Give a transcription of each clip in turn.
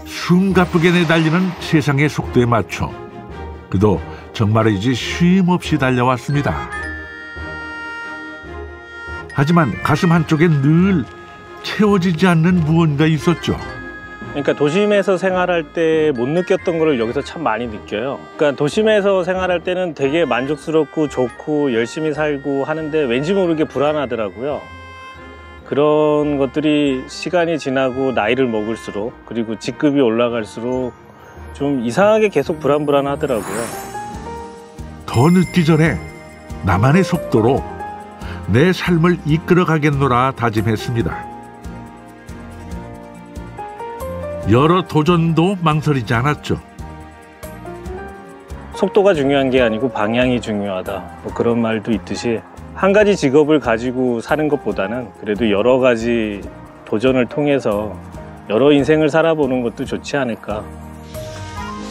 숨가쁘게 내달리는 세상의 속도에 맞춰 그도 정말이지 쉼 없이 달려왔습니다. 하지만 가슴 한쪽엔 늘 채워지지 않는 무언가 있었죠. 그러니까 도심에서 생활할 때 못 느꼈던 거를 여기서 참 많이 느껴요. 그러니까 도심에서 생활할 때는 되게 만족스럽고 좋고 열심히 살고 하는데 왠지 모르게 불안하더라고요. 그런 것들이 시간이 지나고 나이를 먹을수록 그리고 직급이 올라갈수록 좀 이상하게 계속 불안하더라고요. 더 늦기 전에 나만의 속도로 내 삶을 이끌어가겠노라 다짐했습니다. 여러 도전도 망설이지 않았죠. 속도가 중요한 게 아니고 방향이 중요하다, 뭐 그런 말도 있듯이 한 가지 직업을 가지고 사는 것보다는 그래도 여러 가지 도전을 통해서 여러 인생을 살아보는 것도 좋지 않을까.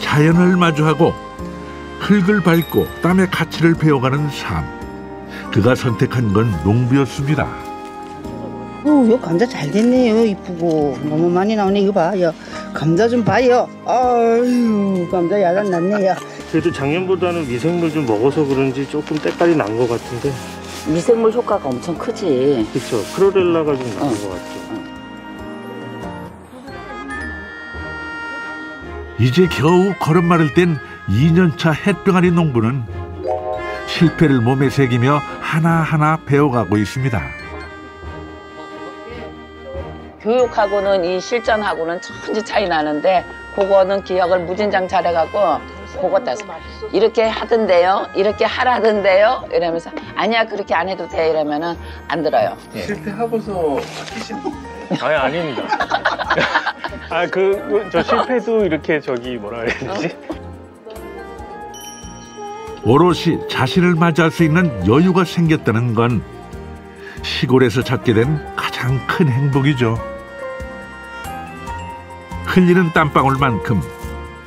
자연을 마주하고 흙을 밟고 땀의 가치를 배워가는 삶. 그가 선택한 건 농부였습니다. 요 감자 잘 됐네요. 이쁘고 너무 많이 나오네. 이거 봐요. 감자 좀 봐요. 아유, 감자 야단 났네요. 그래도 작년보다는 미생물 좀 먹어서 그런지 조금 때깔이 난 것 같은데. 미생물 효과가 엄청 크지. 그렇죠. 크로렐라가 좀 나은 것 같죠. 이제 겨우 걸음마를 뗀 2년차 햇병아리 농부는 실패를 몸에 새기며 하나하나 배워가고 있습니다. 교육하고는 이 실전하고는 천지 차이 나는데 그거는 기억을 무진장 잘해갖고 그거 따서 이렇게 하던데요, 이렇게 하라던데요 이러면서 아니야 그렇게 안 해도 돼 이러면은 안 들어요. 실패하고서 바뀌신 아니 아닙니다. 저 실패도 이렇게 뭐라 그래야 되지? 오롯이 자신을 맞이할 수 있는 여유가 생겼다는 건 시골에서 찾게 된 가장 큰 행복이죠. 흘리는 땀방울만큼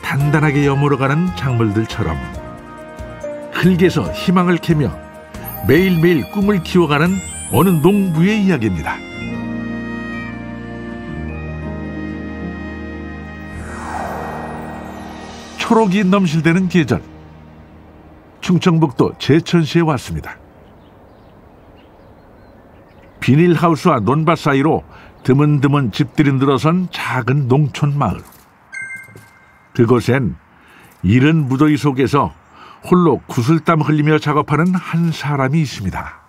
단단하게 여물어가는 작물들처럼 흙에서 희망을 캐며 매일매일 꿈을 키워가는 어느 농부의 이야기입니다. 초록이 넘실대는 계절, 충청북도 제천시에 왔습니다. 비닐하우스와 논밭 사이로 드문드문 집들이 늘어선 작은 농촌 마을. 그곳엔 이른 무더위 속에서 홀로 구슬땀 흘리며 작업하는 한 사람이 있습니다.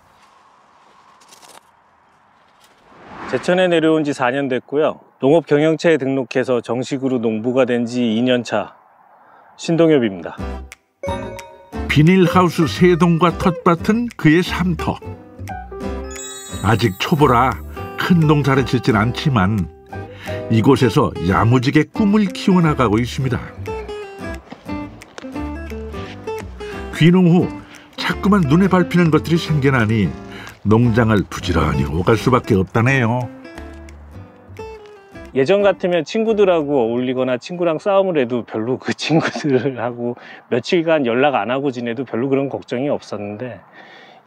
제천에 내려온 지 4년 됐고요. 농업경영체에 등록해서 정식으로 농부가 된 지 2년 차 신동엽입니다. 비닐하우스 세동과 텃밭은 그의 삶터. 아직 초보라 큰 농사를 짓진 않지만 이곳에서 야무지게 꿈을 키워나가고 있습니다. 귀농 후 자꾸만 눈에 밟히는 것들이 생겨나니 농장을 부지런히 오갈 수밖에 없다네요. 예전 같으면 친구들하고 어울리거나 친구랑 싸움을 해도 별로 그 친구들하고 며칠간 연락 안 하고 지내도 별로 그런 걱정이 없었는데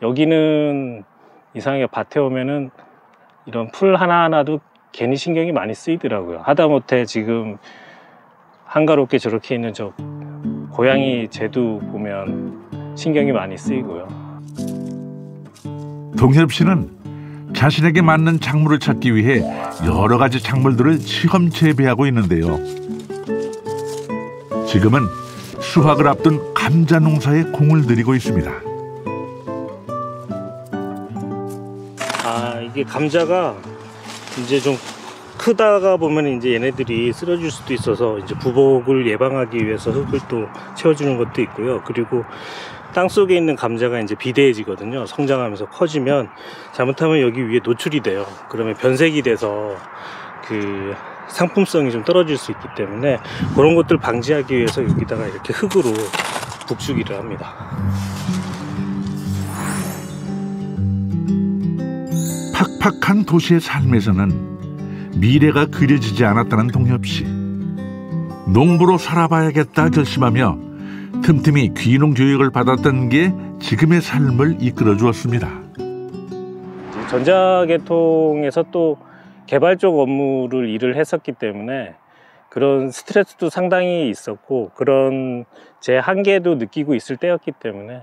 여기는 이상하게 밭에 오면은 이런 풀 하나하나도 괜히 신경이 많이 쓰이더라고요. 하다못해 지금 한가롭게 저렇게 있는 저 고양이 쟤도 보면 신경이 많이 쓰이고요. 동엽 씨는 자신에게 맞는 작물을 찾기 위해 여러 가지 작물들을 시험 재배하고 있는데요. 지금은 수확을 앞둔 감자 농사에 공을 들이고 있습니다. 이게 감자가 이제 좀 크다가 보면 이제 얘네들이 쓰러질 수도 있어서 이제 부복을 예방하기 위해서 흙을 또 채워주는 것도 있고요. 그리고 땅 속에 있는 감자가 이제 비대해지거든요. 성장하면서 커지면 잘못하면 여기 위에 노출이 돼요. 그러면 변색이 돼서 그 상품성이 좀 떨어질 수 있기 때문에 그런 것들 방지하기 위해서 여기다가 이렇게 흙으로 북주기를 합니다. 팍팍한 도시의 삶에서는 미래가 그려지지 않았다는 동엽 씨. 농부로 살아봐야겠다 결심하며 틈틈이 귀농 교육을 받았던 게 지금의 삶을 이끌어 주었습니다. 전자계통에서 또 개발 쪽 업무를 일을 했었기 때문에 그런 스트레스도 상당히 있었고 그런 제 한계도 느끼고 있을 때였기 때문에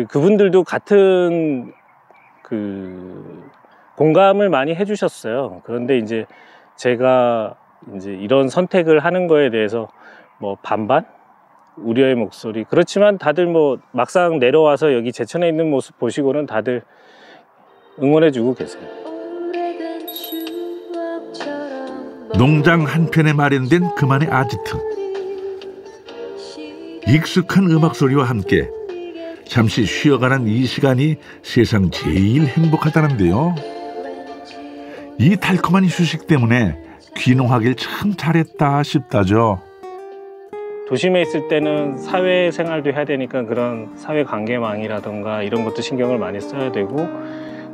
그분들도 같은 공감을 많이 해주셨어요. 그런데 이제 제가 이제 이런 선택을 하는 거에 대해서 뭐 반반? 우려의 목소리. 그렇지만 다들 뭐 막상 내려와서 여기 제천에 있는 모습 보시고는 다들 응원해주고 계세요. 농장 한편에 마련된 그만의 아지트. 익숙한 음악 소리와 함께 잠시 쉬어가는 이 시간이 세상 제일 행복하다는데요. 이 달콤한 휴식 때문에 귀농하길 참 잘했다 싶다죠. 도심에 있을 때는 사회생활도 해야 되니까 그런 사회관계망이라던가 이런 것도 신경을 많이 써야 되고,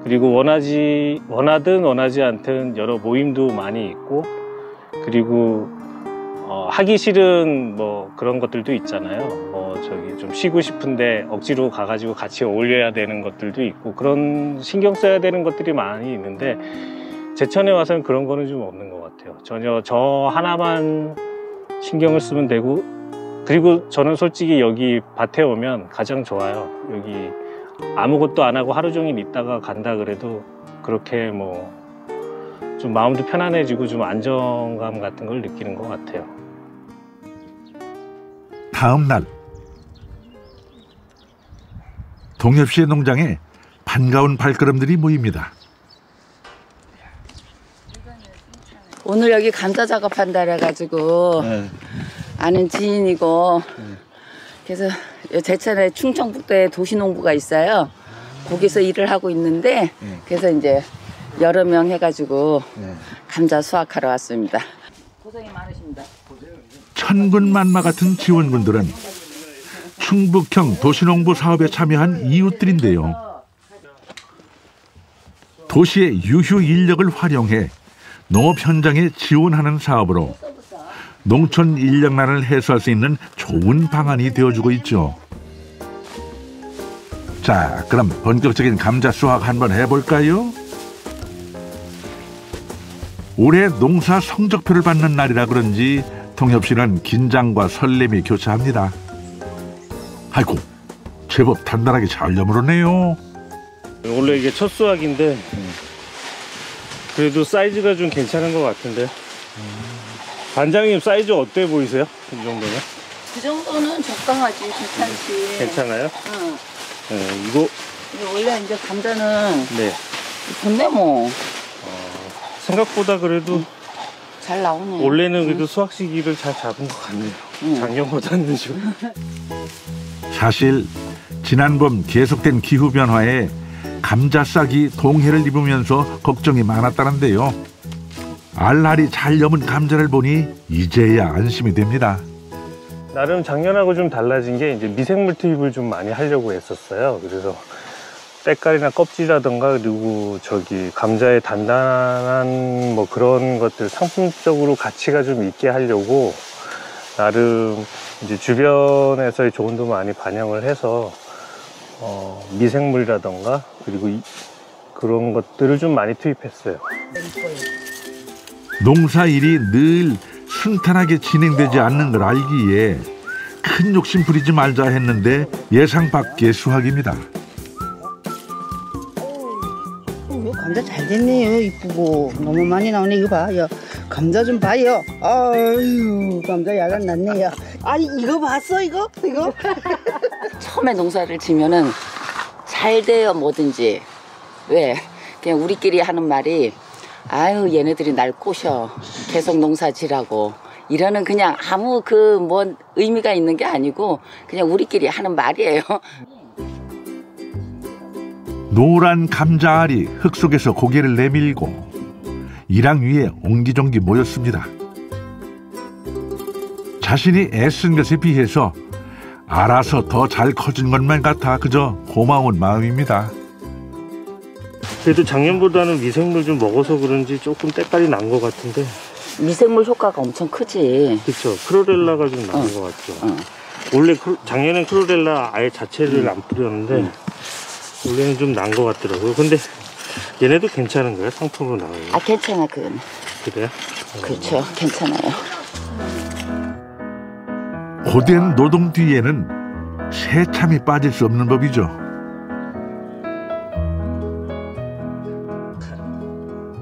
그리고 원하든 원하지 않든 여러 모임도 많이 있고, 그리고 하기 싫은 뭐 그런 것들도 있잖아요. 저기 좀 쉬고 싶은데 억지로 가가지고 같이 어울려야 되는 것들도 있고, 그런 신경 써야 되는 것들이 많이 있는데 제천에 와서는 그런 거는 좀 없는 것 같아요. 전혀 저 하나만 신경을 쓰면 되고, 그리고 저는 솔직히 여기 밭에 오면 가장 좋아요. 여기 아무것도 안 하고 하루 종일 있다가 간다 그래도 그렇게 뭐 좀 마음도 편안해지고 좀 안정감 같은 걸 느끼는 것 같아요. 다음 날 동엽 씨의 농장에 반가운 발걸음들이 모입니다. 오늘 여기 감자 작업한다 그래가지고 아는 지인이고 그래서 제천에 충청북도에 도시농부가 있어요. 거기서 일을 하고 있는데 그래서 이제 여러 명 해가지고 감자 수확하러 왔습니다. 고생이 많으십니다. 천군만마 같은 지원군들은 충북형 도시농부 사업에 참여한 이웃들인데요. 도시의 유휴 인력을 활용해 농업 현장에 지원하는 사업으로 농촌 인력난을 해소할 수 있는 좋은 방안이 되어주고 있죠. 자, 그럼 본격적인 감자 수확 한번 해볼까요? 올해 농사 성적표를 받는 날이라 그런지 동엽 씨는 긴장과 설렘이 교차합니다. 아이고, 제법 단단하게 잘 여물었네요. 원래 이게 첫 수확인데 그래도 사이즈가 좀 괜찮은 것 같은데. 반장님 사이즈 어때 보이세요? 이 정도면? 그 정도는 적당하지, 괜찮지. 괜찮아요? 응. 네, 이거 원래 이제 감자는 네. 좋네 뭐. 생각보다 그래도 잘 나오네. 원래는 그래도 수확 시기를 잘 잡은 것 같네요. 작년보다는 좀. 사실 지난 봄 계속된 기후 변화에 감자 싹이 동해를 입으면서 걱정이 많았다는데요. 알알이 잘 여문 감자를 보니 이제야 안심이 됩니다. 나름 작년하고 좀 달라진 게 이제 미생물 투입을 좀 많이 하려고 했었어요. 그래서 때깔이나 껍질이라던가 그리고 저기 감자의 단단한 뭐 그런 것들 상품적으로 가치가 좀 있게 하려고 나름 이제 주변에서의 조언도 많이 반영을 해서 미생물이라던가 그리고 그런 것들을 좀 많이 투입했어요. 농사일이 늘 순탄하게 진행되지 않는 걸 알기에 큰 욕심 부리지 말자 했는데 예상 밖의 수확입니다. 감자 잘 됐네요. 이쁘고 너무 많이 나오네. 이거 봐. 야, 감자 좀 봐요. 아유, 감자 야간 났네요. 아니, 이거 봤어? 이거? 처음에 농사를 지면은 잘 돼요, 뭐든지. 왜? 그냥 우리끼리 하는 말이 아유, 얘네들이 날 꼬셔. 계속 농사 지라고. 이러는 그냥 아무 뭔 의미가 있는 게 아니고 그냥 우리끼리 하는 말이에요. 노란 감자알이 흙 속에서 고개를 내밀고 이랑 위에 옹기종기 모였습니다. 자신이 애쓴 것에 비해서 알아서 더 잘 커진 것만 같아 그저 고마운 마음입니다. 그래도 작년보다는 미생물 좀 먹어서 그런지 조금 때깔이 난 것 같은데. 미생물 효과가 엄청 크지. 그렇죠. 크로렐라가 좀 나는 것 같죠. 원래 작년엔 크로렐라 아예 자체를 안 뿌렸는데 원래는 좀 난 것 같더라고요. 근데 얘네도 괜찮은 거예요? 상품으로 나와요? 아, 괜찮아, 그건. 그래요? 그렇죠, 괜찮아요. 고된 노동 뒤에는 새참이 빠질 수 없는 법이죠.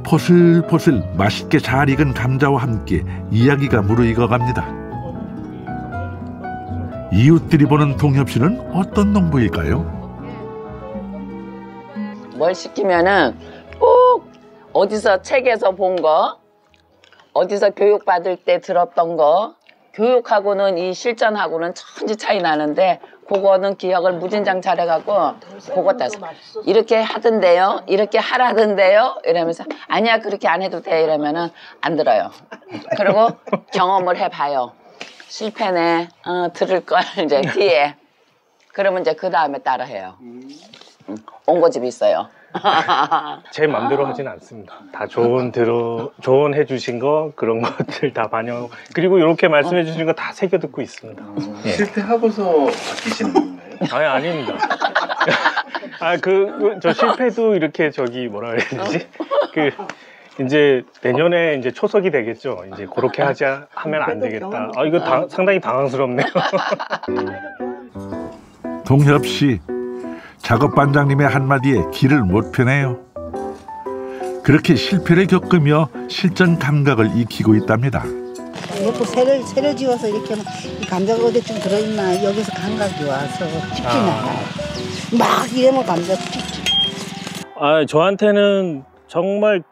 포슬포슬 맛있게 잘 익은 감자와 함께 이야기가 무르익어갑니다. 이웃들이 보는 동엽 씨는 어떤 농부일까요? 뭘 시키면은 꼭 어디서 책에서 본 거, 어디서 교육받을 때 들었던 거, 교육하고는 이 실전하고는 천지 차이 나는데 그거는 기억을 무진장 잘해갖고 그거 따서 이렇게 하던데요, 이렇게 하라던데요 이러면서 아니야 그렇게 안 해도 돼 이러면은 안 들어요. 그리고 경험을 해봐요. 실패네, 들을 걸 이제 뒤에. 그러면 이제 그 다음에 따라해요. 옹고집이 있어요. 제 맘대로 하진 않습니다. 다 조언해 주신 거 그런 것들 다 반영. 그리고 이렇게 말씀해 주신 거 다 새겨 듣고 있습니다. 예. 실패하고서 바뀌시는 건가요? 아니 아닙니다. 저 실패도 이렇게 뭐라 그래야 되지? 이제 내년에 이제 초석이 되겠죠. 이제 그렇게 하면 안 되겠다. 이거 상당히 당황스럽네요. 동엽 씨, 작업 반장님의 한마디에 길을 못 펴네요. 그렇게 실패를 겪으며 실전 감각을 익히고 있답니다. 이것도 새를 지어서 이렇게 하면 이 감자가 어디쯤 들어있나 여기서 감각이 와서 쉽지 않아요. 막 이러면 감자 쉽지. 저한테는 정말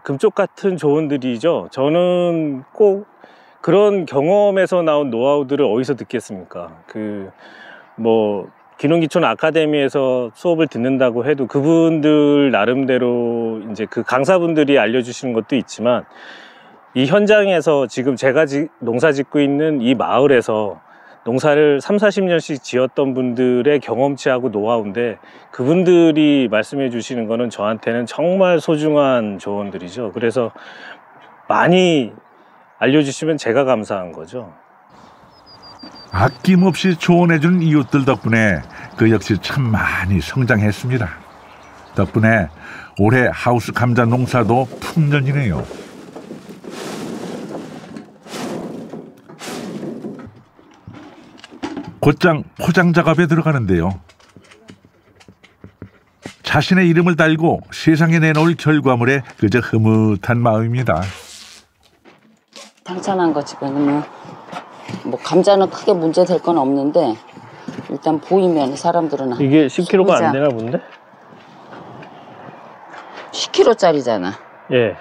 금쪽 같은 조언들이죠. 저는 꼭 그런 경험에서 나온 노하우들을 어디서 듣겠습니까? 귀농귀촌 아카데미에서 수업을 듣는다고 해도 그분들 나름대로 이제 그 강사분들이 알려주시는 것도 있지만 이 현장에서 지금 제가 농사 짓고 있는 이 마을에서 농사를 30-40년씩 지었던 분들의 경험치하고 노하우인데 그분들이 말씀해 주시는 거는 저한테는 정말 소중한 조언들이죠. 그래서 많이 알려주시면 제가 감사한 거죠. 아낌없이 조언해주는 이웃들 덕분에 그 역시 참 많이 성장했습니다. 덕분에 올해 하우스 감자 농사도 풍년이네요. 곧장 포장 작업에 들어가는데요. 자신의 이름을 달고 세상에 내놓을 결과물에 그저 흐뭇한 마음입니다. 당찬한 거 지금 뭐 감자는 크게 문제 될 건 없는데 일단 보이면 사람들은 이게 10kg가 안 되나 본데? 10kg짜리잖아. 예.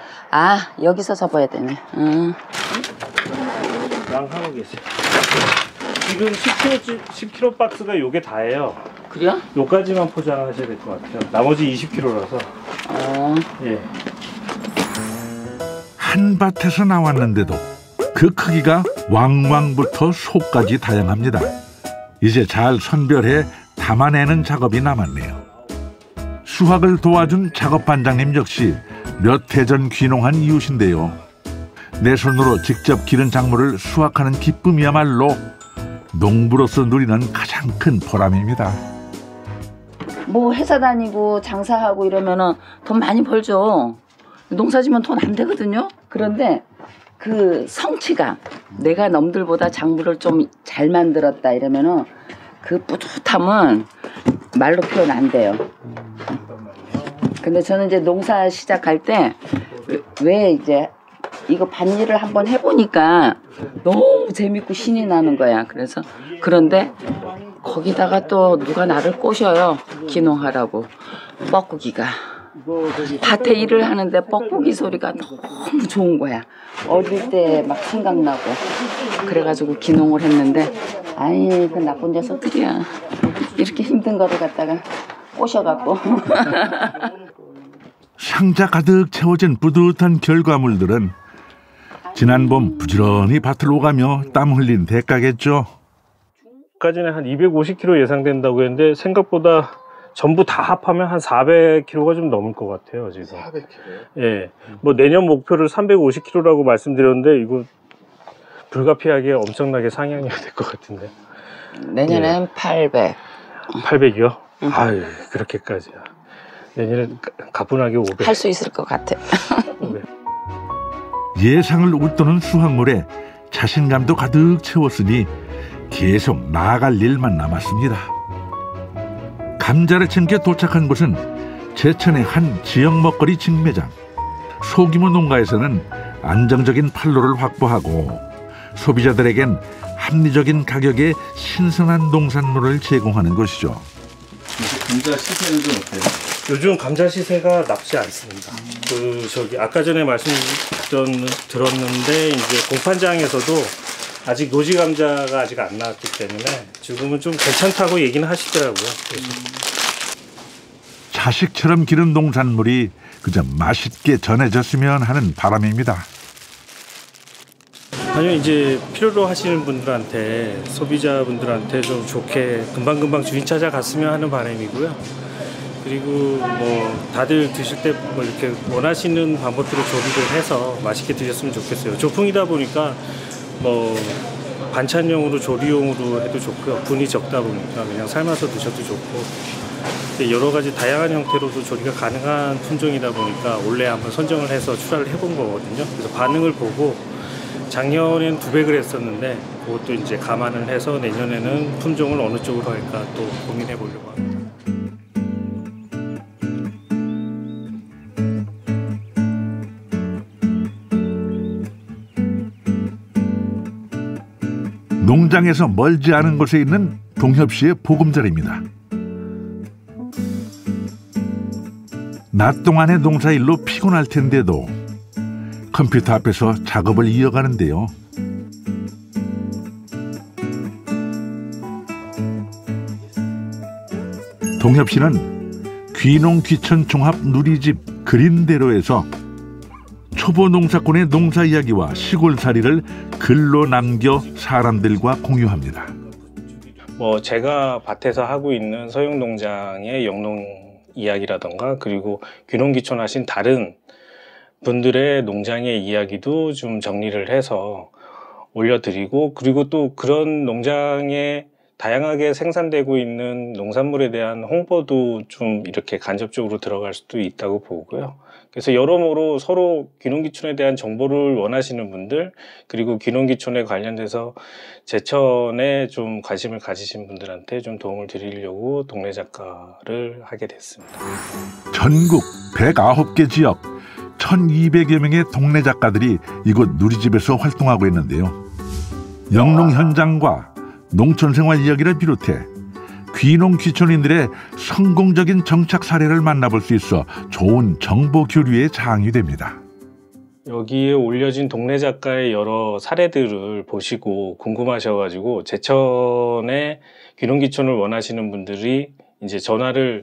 여기서 접어야 되네. 양하고 계세요. 지금 10kg 박스가 요게 다예요. 그래요? 요까지만 포장하셔야 될 것 같아요. 나머지 20kg라서. 예. 한 밭에서 나왔는데도 그 크기가 왕왕부터 속까지 다양합니다. 이제 잘 선별해 담아내는 작업이 남았네요. 수확을 도와준 작업 반장님 역시 몇 해 전 귀농한 이웃인데요. 내 손으로 직접 기른 작물을 수확하는 기쁨이야말로 농부로서 누리는 가장 큰 보람입니다. 뭐 회사 다니고 장사하고 이러면은 돈 많이 벌죠. 농사지면 돈 안 되거든요. 그런데 그 성취감, 내가 남들보다 작물을 좀 잘 만들었다 이러면은 그 뿌듯함은 말로 표현 안 돼요. 근데 저는 이제 농사 시작할 때 왜 이제 이거 밭일을 한번 해보니까 너무 재밌고 신이 나는 거야. 그래서 그런데 거기다가 또 누가 나를 꼬셔요. 귀농하라고. 뻐꾸기가. 밭에 일을 하는데 뻐꾸기 소리가 너무 좋은 거야. 어릴 때 막 생각나고. 그래가지고 귀농을 했는데 그 나쁜 녀석들이야. 이렇게 힘든 거를 갖다가 꼬셔갖고. 상자 가득 채워진 뿌듯한 결과물들은 지난 봄 부지런히 밭을 오가며 땀 흘린 대가겠죠. 까지는 한 250kg 예상된다고 했는데 생각보다 전부 다 합하면 한 400kg가 좀 넘을 것 같아요 지금. 400kg? 예. 뭐 내년 목표를 350kg라고 말씀드렸는데 이거 불가피하게 엄청나게 상향해야 될 것 같은데. 내년엔 예. 800. 800이요? 아유 그렇게까지야. 내년엔 가뿐하게 500. 할 수 있을 것 같아. 500. 예상을 웃도는 수확물에 자신감도 가득 채웠으니 계속 나아갈 일만 남았습니다. 감자를 챙겨 도착한 곳은 제천의 한 지역 먹거리 직매장. 소규모 농가에서는 안정적인 판로를 확보하고 소비자들에겐 합리적인 가격에 신선한 농산물을 제공하는 것이죠. 감자 시세는 좀 어때요? 요즘 감자 시세가 나쁘지 않습니다. 아까 전에 들었는데 이제 공판장에서도 아직 노지 감자가 아직 안 나왔기 때문에 지금은 좀 괜찮다고 얘기는 하시더라고요. 자식처럼 기른 농산물이 그저 맛있게 전해졌으면 하는 바람입니다. 아니요, 이제 필요로 하시는 분들한테, 소비자분들한테 좀 좋게 금방금방 주인 찾아갔으면 하는 바람이고요. 그리고 뭐 다들 드실 때 뭐 이렇게 원하시는 방법대로 조리를 해서 맛있게 드셨으면 좋겠어요. 조풍이다 보니까 뭐 반찬용으로 조리용으로 해도 좋고요. 분이 적다 보니까 그냥 삶아서 드셔도 좋고, 여러 가지 다양한 형태로도 조리가 가능한 품종이다 보니까 원래 한번 선정을 해서 출하를 해본 거거든요. 그래서 반응을 보고 작년에는 200을 했었는데 그것도 이제 감안을 해서 내년에는 품종을 어느 쪽으로 할까 또 고민해 보려고 합니다. 농장에서 멀지 않은 곳에 있는 동협시의 보금자리입니다. 낮 동안의 농사일로 피곤할 텐데도 컴퓨터 앞에서 작업을 이어가는데요. 동협시는 귀농귀촌 종합 누리집 그린대로에서 초보 농사꾼의 농사 이야기와 시골살이를 글로 남겨 사람들과 공유합니다. 뭐 제가 밭에서 하고 있는 서영 농장의 영농 이야기라던가, 그리고 귀농귀촌 하신 다른 분들의 농장의 이야기도 좀 정리를 해서 올려드리고, 그리고 또 그런 농장에 다양하게 생산되고 있는 농산물에 대한 홍보도 좀 이렇게 간접적으로 들어갈 수도 있다고 보고요. 그래서 여러모로 서로 귀농귀촌에 대한 정보를 원하시는 분들, 그리고 귀농귀촌에 관련돼서 제천에 좀 관심을 가지신 분들한테 좀 도움을 드리려고 동네 작가를 하게 됐습니다. 전국 109개 지역 1200여 명의 동네 작가들이 이곳 누리집에서 활동하고 있는데요. 영농 현장과 농촌생활 이야기를 비롯해 귀농귀촌인들의 성공적인 정착 사례를 만나볼 수 있어 좋은 정보 교류의 장이 됩니다. 여기에 올려진 동네 작가의 여러 사례들을 보시고 궁금하셔가지고 제천에 귀농귀촌을 원하시는 분들이 이제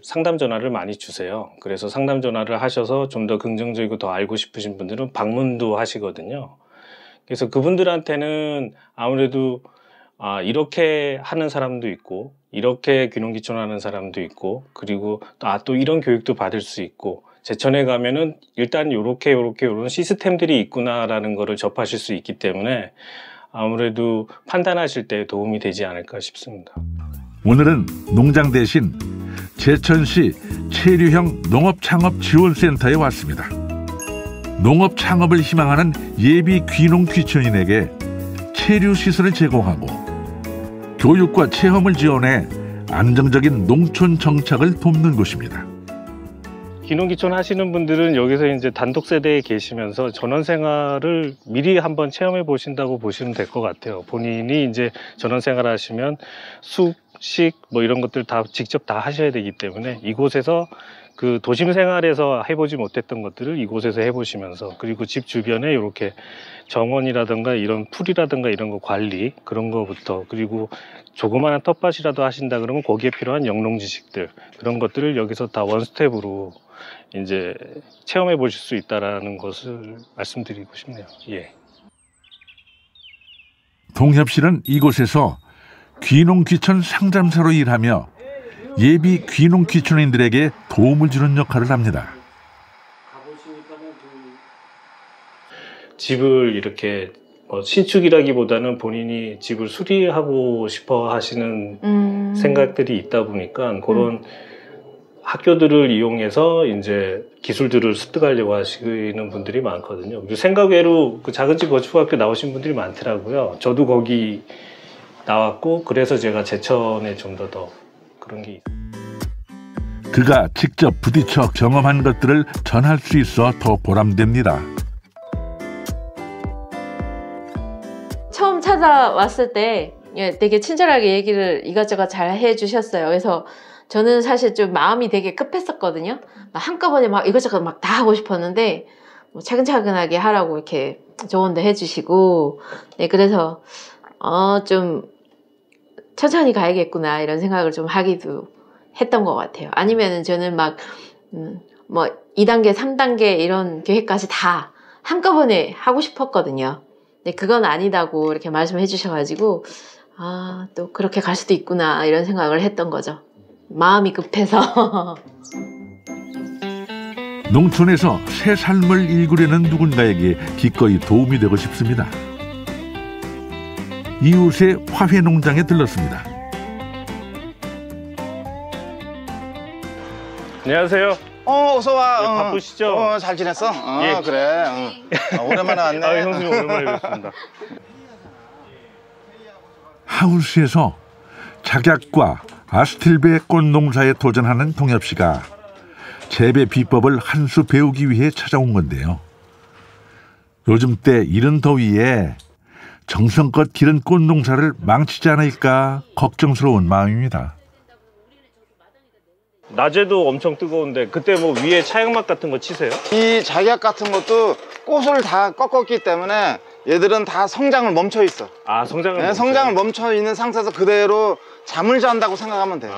상담 전화를 많이 주세요. 그래서 상담 전화를 하셔서 좀 더 긍정적이고 더 알고 싶으신 분들은 방문도 하시거든요. 그래서 그분들한테는 아무래도 이렇게 하는 사람도 있고, 이렇게 귀농귀촌 하는 사람도 있고, 그리고 또 이런 교육도 받을 수 있고, 제천에 가면은 일단 요렇게 이런 시스템들이 있구나라는 거를 접하실 수 있기 때문에 아무래도 판단하실 때 도움이 되지 않을까 싶습니다. 오늘은 농장 대신 제천시 체류형 농업창업지원센터에 왔습니다. 농업 창업을 희망하는 예비 귀농귀촌인에게 체류 시설을 제공하고 교육과 체험을 지원해 안정적인 농촌 정착을 돕는 곳입니다. 귀농귀촌 하시는 분들은 여기서 이제 단독 세대에 계시면서 전원 생활을 미리 한번 체험해 보신다고 보시면 될 것 같아요. 본인이 이제 전원 생활 하시면 숙식 뭐 이런 것들 다 직접 다 하셔야 되기 때문에 이곳에서 그 도심 생활에서 해보지 못했던 것들을 이곳에서 해보시면서, 그리고 집 주변에 이렇게 정원이라든가 이런 풀이라든가 이런 거 관리, 그런 거부터, 그리고 조그마한 텃밭이라도 하신다 그러면 거기에 필요한 영농 지식들, 그런 것들을 여기서 다 원스텝으로 이제 체험해 보실 수 있다라는 것을 말씀드리고 싶네요. 예. 동협시는 이곳에서 귀농귀촌 상담사로 일하며 예비 귀농귀촌인들에게 도움을 주는 역할을 합니다. 집을 이렇게 신축이라기보다는 본인이 집을 수리하고 싶어 하시는 생각들이 있다 보니까 그런 학교들을 이용해서 이제 기술들을 습득하려고 하시는 분들이 많거든요. 그리고 생각 외로 그 작은 집 건축학교 나오신 분들이 많더라고요. 저도 거기 나왔고 그래서 제가 제천에 좀 더 그런 게 있어요. 그가 직접 부딪혀 경험한 것들을 전할 수 있어 더 보람됩니다. 처음 찾아왔을 때 되게 친절하게 얘기를 이것저것 잘 해주셨어요. 그래서 저는 사실 좀 마음이 되게 급했었거든요. 한꺼번에 막 이것저것 막 다 하고 싶었는데 뭐 차근차근하게 하라고 이렇게 조언도 해주시고, 네, 그래서 좀 천천히 가야겠구나 이런 생각을 좀 하기도 했던 것 같아요. 아니면은 저는 막 뭐 2단계, 3단계 이런 계획까지 다 한꺼번에 하고 싶었거든요. 근데 그건 아니다고 이렇게 말씀해 주셔가지고 또 그렇게 갈 수도 있구나 이런 생각을 했던 거죠. 마음이 급해서. 농촌에서 새 삶을 일구려는 누군가에게 기꺼이 도움이 되고 싶습니다. 이웃의 화훼 농장에 들렀습니다. 안녕하세요. 어서 와. 네, 바쁘시죠? 잘 지냈어? 예. 그래. 오랜만에 왔네. 형수님 오랜만에 뵙습니다. 하우스에서 작약과 아스틸베 꽃 농사에 도전하는 동엽 씨가 재배 비법을 한 수 배우기 위해 찾아온 건데요. 요즘 때 이른 더위에 정성껏 기른 꽃 농사를 망치지 않을까 걱정스러운 마음입니다. 낮에도 엄청 뜨거운데 그때 뭐 위에 차양막 같은 거 치세요? 이 작약 같은 것도 꽃을 다 꺾었기 때문에 얘들은 다 성장을 멈춰 있어. 성장을 네, 성장을 멈춰 있는 상태에서 그대로 잠을 잔다고 생각하면 돼.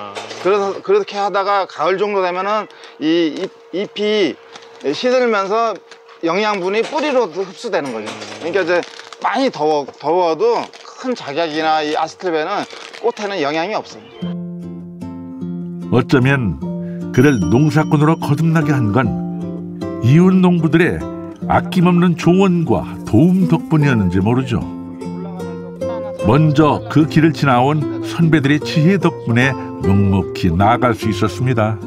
그래서 그렇게 하다가 가을 정도 되면은 이 잎이 시들면서 영양분이 뿌리로 흡수되는 거죠. 그러니까 이제 많이 더워도 큰 작약이나 이 아스틸베는 꽃에는 영향이 없어. 어쩌면 그를 농사꾼으로 거듭나게 한 건 이웃 농부들의 아낌없는 조언과 도움 덕분이었는지 모르죠. 먼저 그 길을 지나온 선배들의 지혜 덕분에 묵묵히 나아갈 수 있었습니다.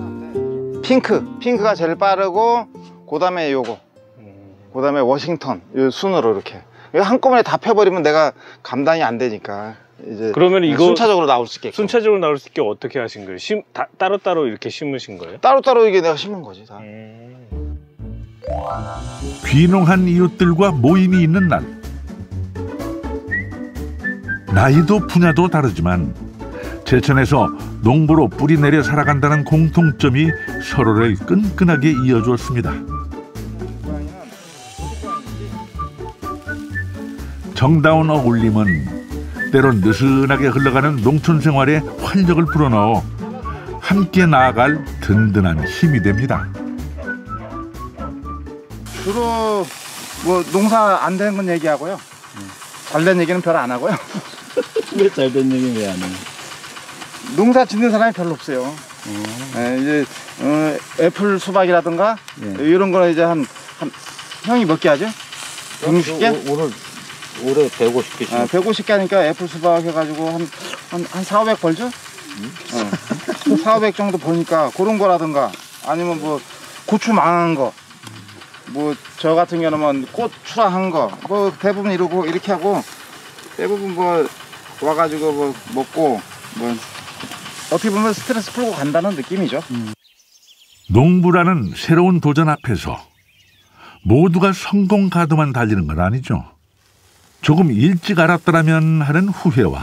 핑크가 제일 빠르고 그다음에 요거, 그다음에 워싱턴 요 순으로 이렇게 한꺼번에 다 펴버리면 내가 감당이 안 되니까 이제 그러면 이거 순차적으로 나올 수 있게 순차적으로 나올 수 있게 어떻게 하신 거예요? 따로따로 이렇게 심으신 거예요? 따로따로 이게 내가 심은 거지 다. 귀농한 이웃들과 모임이 있는 날. 나이도 분야도 다르지만 제천에서 농부로 뿌리내려 살아간다는 공통점이 서로를 끈끈하게 이어주었습니다. 정다운 어울림은 때론 느슨하게 흘러가는 농촌 생활에 활력을 불어넣어 함께 나아갈 든든한 힘이 됩니다. 주로 뭐 농사 안 된 건 얘기하고요. 잘 된 얘기는 별로 안 하고요. 왜 잘 된 얘기 왜 안 해? 농사 짓는 사람이 별로 없어요. 이제 애플 수박이라든가 이런 거는 이제 한 형이 몇 개 하죠? 60개? 올해 150개. 150개 하니까 애플 수박 해가지고 한 400 벌죠? 400 정도 보니까 그런 거라든가 아니면 뭐 고추 망한 거, 뭐 저 같은 경우는 꽃 출하한 거, 뭐 대부분 이러고 이렇게 하고 대부분 뭐 와가지고 뭐 먹고 뭐 어떻게 보면 스트레스 풀고 간다는 느낌이죠. 농부라는 새로운 도전 앞에서 모두가 성공 가도만 달리는 건 아니죠. 조금 일찍 알았더라면 하는 후회와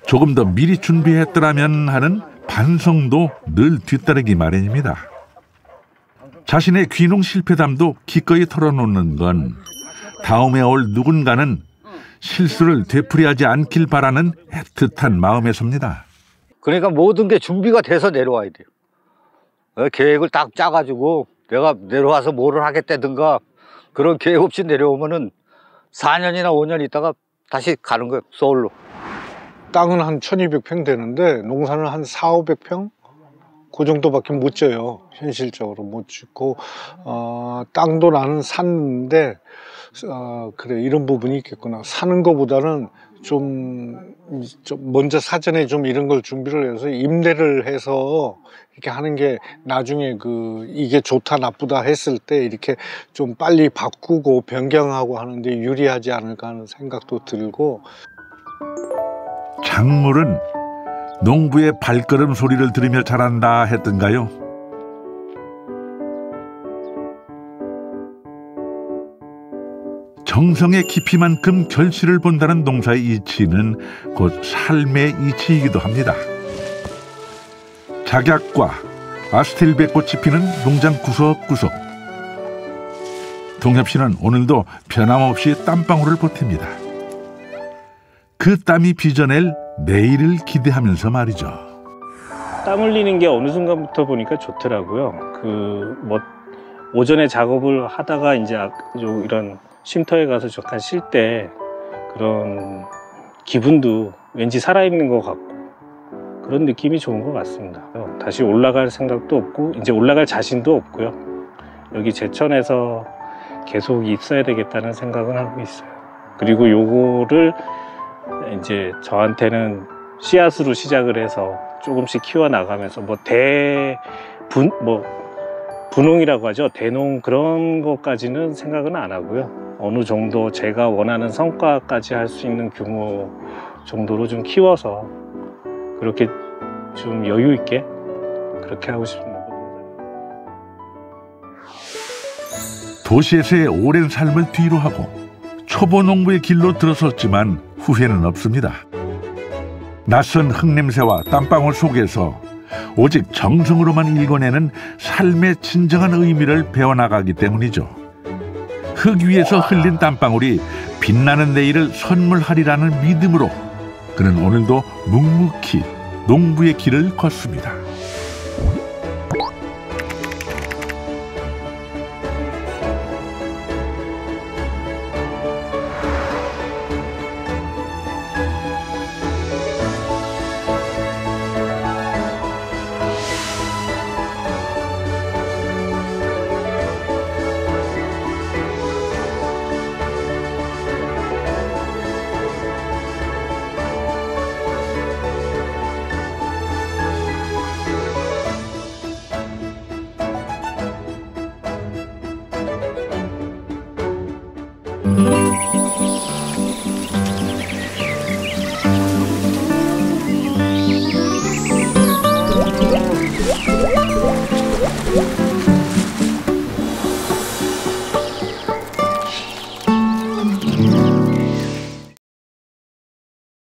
조금 더 미리 준비했더라면 하는 반성도 늘 뒤따르기 마련입니다. 자신의 귀농 실패담도 기꺼이 털어놓는 건 다음에 올 누군가는 실수를 되풀이하지 않길 바라는 애틋한 마음에서입니다. 그러니까 모든 게 준비가 돼서 내려와야 돼요. 계획을 딱 짜가지고 내가 내려와서 뭐를 하겠다든가 그런 계획 없이 내려오면은 4년이나 5년 있다가 다시 가는 거예요, 서울로. 땅은 한 1200평 되는데 농사는 한 400~500평? 그 정도밖에 못 져요. 현실적으로 못 짓고 땅도 나는 샀는데 그래 이런 부분이 있겠구나. 사는 거보다는 좀 먼저 사전에 좀 이런 걸 준비를 해서 임대를 해서 이렇게 하는 게 나중에 이게 좋다 나쁘다 했을 때 이렇게 좀 빨리 바꾸고 변경하고 하는데 유리하지 않을까 하는 생각도 들고. 작물은 농부의 발걸음 소리를 들으며 자란다 했던가요? 정성의 깊이만큼 결실을 본다는 농사의 이치는 곧 삶의 이치이기도 합니다. 작약과 아스틸배꽃이 피는 농장 구석구석. 동엽 씨는 오늘도 변함없이 땀방울을 보탭니다. 그 땀이 빚어낼 내일을 기대하면서 말이죠. 땀 흘리는 게 어느 순간부터 보니까 좋더라고요. 오전에 작업을 하다가 이제 이런 쉼터에 가서 잠깐 쉴 때 그런 기분도 왠지 살아있는 것 같고 그런 느낌이 좋은 것 같습니다. 다시 올라갈 생각도 없고 이제 올라갈 자신도 없고요. 여기 제천에서 계속 있어야 되겠다는 생각은 하고 있어요. 그리고 요거를 이제 저한테는 씨앗으로 시작을 해서 조금씩 키워나가면서 분홍이라고 하죠. 대농 그런 것까지는 생각은 안 하고요. 어느 정도 제가 원하는 성과까지 할 수 있는 규모 정도로 좀 키워서 그렇게 좀 여유 있게 그렇게 하고 싶습니다. 도시에서의 오랜 삶을 뒤로 하고 초보 농부의 길로 들어섰지만 후회는 없습니다. 낯선 흙냄새와 땀방울 속에서 오직 정성으로만 읽어내는 삶의 진정한 의미를 배워나가기 때문이죠. 흙 위에서 흘린 땀방울이 빛나는 내일을 선물하리라는 믿음으로 그는 오늘도 묵묵히 농부의 길을 걷습니다.